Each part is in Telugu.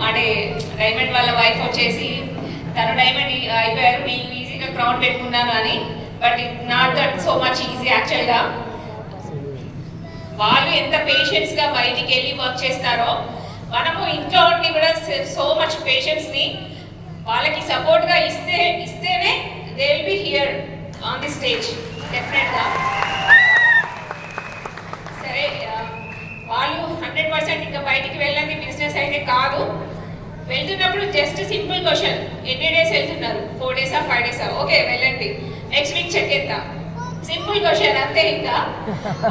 అంటే డైమండ్ వాళ్ళ వైఫ్ వచ్చేసి తను డైమండ్ అయిపోయారు, నేను ఈజీగా క్రౌన్ పెట్టుకున్నాను అని. But it not that so much easy యాక్చువల్గా. వాళ్ళు ఎంత పేషెన్స్గా బయటికి వెళ్ళి వర్క్ చేస్తారో, మనము ఇంట్లో ఉండి కూడా సో మచ్ పేషెన్స్ని వాళ్ళకి సపోర్ట్గా ఇస్తేనే they will be here on the stage డెఫినెట్గా. సరే, వాళ్ళు 100% ఇంకా బయటికి వెళ్ళండి బిజినెస్ అయితే కాదు. వెళ్తున్నప్పుడు జస్ట్ సింపుల్ క్వశ్చన్, ఎన్ని డేస్ వెళ్తున్నారు? 4 days 5 days? ఓకే వెళ్ళండి, నెక్స్ట్ వీక్ చెక్ చేద్దాం. సింపుల్ క్వశ్చన్ అంతే. ఇంకా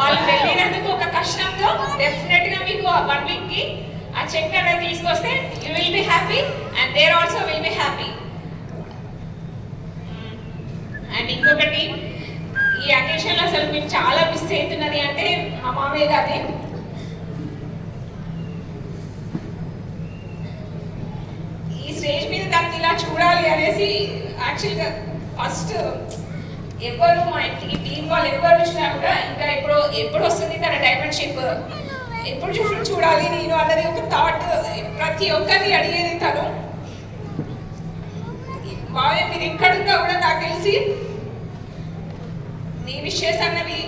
వాళ్ళు వెళ్ళినందుకు ఒక కష్టంతో డెఫినెట్గా మీకు ఆ 1 weekకి ఆ చెక్ అనేది తీసుకొస్తే you will be happy and there also will be happy. And ఇంకొకటి, ఈ అకేషన్లో అసలు మేము చాలా మిస్ అవుతున్నది అంటే మా మామయ్య గారి. ఈ స్టేజ్ మీద దాన్ని ఇలా చూడాలి అనేసి యాక్చువల్గా ఫస్ట్ ఎవరు మా ఇంటికి టీం వాళ్ళు ఎవరు వచ్చినా కూడా ఇంకా ఎప్పుడు వస్తుంది తన డైమండ్ షిప్, ఎప్పుడు చూడాలి నేను అన్నది ఒక థాట్ ప్రతి ఒక్కరిని అడిగేది తను. బాగా మీరు ఎక్కడున్నా కూడా నాకు తెలిసి మీ విషెస్ అన్నవి,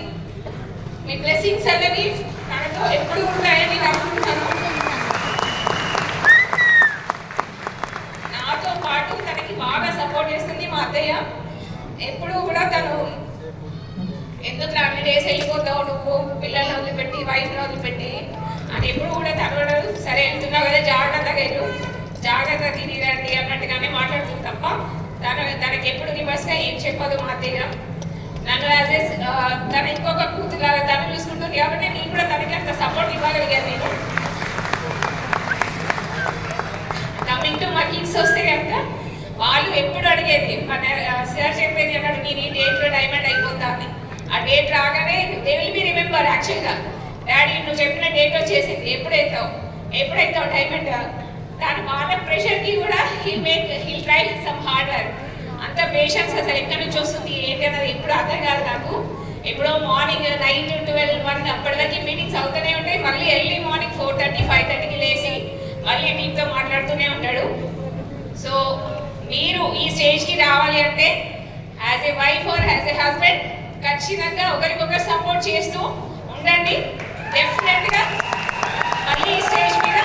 మీ బ్లెస్సింగ్స్ అన్నవి తనతో ఎప్పుడు ఉంటాయని నేను అనుకుంటున్నాను. నాతో పాటు తనకి బాగా సపోర్ట్ చేస్తుంది మా అత్తయ్య. ఎప్పుడు కూడా తను ఎందుకు అన్ని డేస్ వెళ్ళిపోతావు నువ్వు, పిల్లల్ని వదిలిపెట్టి వైఫ్ని వదిలిపెట్టి అని ఎప్పుడు కూడా తడవడదు. సరే వెళ్తున్నావు కదా జాగ్రత్తగా వెళ్ళు, జాగ్రత్తగా తిరిగి రండి అన్నట్టుగానే మాట్లాడుతుంది తప్ప తనకి ఎప్పుడు రివర్స్గా ఏం చెప్పదు మా అత్తయ్య. నన్ను తన ఇంకొక కూతురులాగా తను చూసుకుంటుంది కాబట్టి నేను కూడా తనకి అంత సపోర్ట్ ఇవ్వగలిగాను. నేను కమింగ్ టు మా కిడ్స్ వస్తే కనుక వాళ్ళు ఎప్పుడు అడిగేది, మన సార్ చెప్పేది అన్నాడు నేను ఈ డేట్లో డైమండ్ అయిపోతా అని. ఆ డేట్ రాగానే దే విల్ బి రిమెంబర్ యాక్చువల్గా, డాడీ నువ్వు చెప్పిన డేట్ వచ్చేసింది, ఎప్పుడైతావు డైమండ్. దాని వాళ్ళ ప్రెషర్కి కూడా హీల్ ట్రై సమ్ హార్డ్ వర్క్. అంత పేషెన్స్ అసలు ఎక్కడి నుంచి వస్తుంది ఏంటి అన్నది ఎప్పుడు అర్థం కాదు నాకు. ఎప్పుడో మార్నింగ్ 9 to 12, 1 అప్పటిదాకా మీటింగ్స్ అవుతూనే ఉంటాయి. మళ్ళీ ఎర్లీ మార్నింగ్ 4:30, 5:30కి లేచి మళ్ళీ టీంతో మాట్లాడుతూనే ఉంటాడు. సో మీరు ఈ స్టేజ్కి రావాలి అంటే as a wife or as a husband ఖచ్చితంగా ఒకరికొకరు సపోర్ట్ చేస్తూ ఉండండి. డెఫినెట్గా మళ్ళీ ఈ స్టేజ్ మీద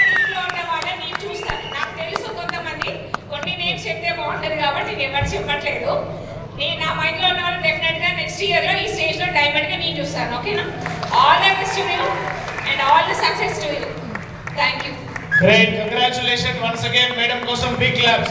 టీంలో ఉన్న వాళ్ళని నేను చూస్తాను. నాకు తెలుసు కొంతమంది కొన్ని నేమ్స్ చెప్తే బాగుంటుంది కాబట్టి నేను ఎవరు చెప్పట్లేదు. నేను నా మైండ్లో ఉన్న వాళ్ళు డెఫినెట్గా నెక్స్ట్ ఇయర్లో ఈ స్టేజ్లో డైమండ్గా నేను చూస్తాను. ఓకేనా? All the best to you and all the success to you. Thank you. Great, congratulations once again, madam. Kosam big claps.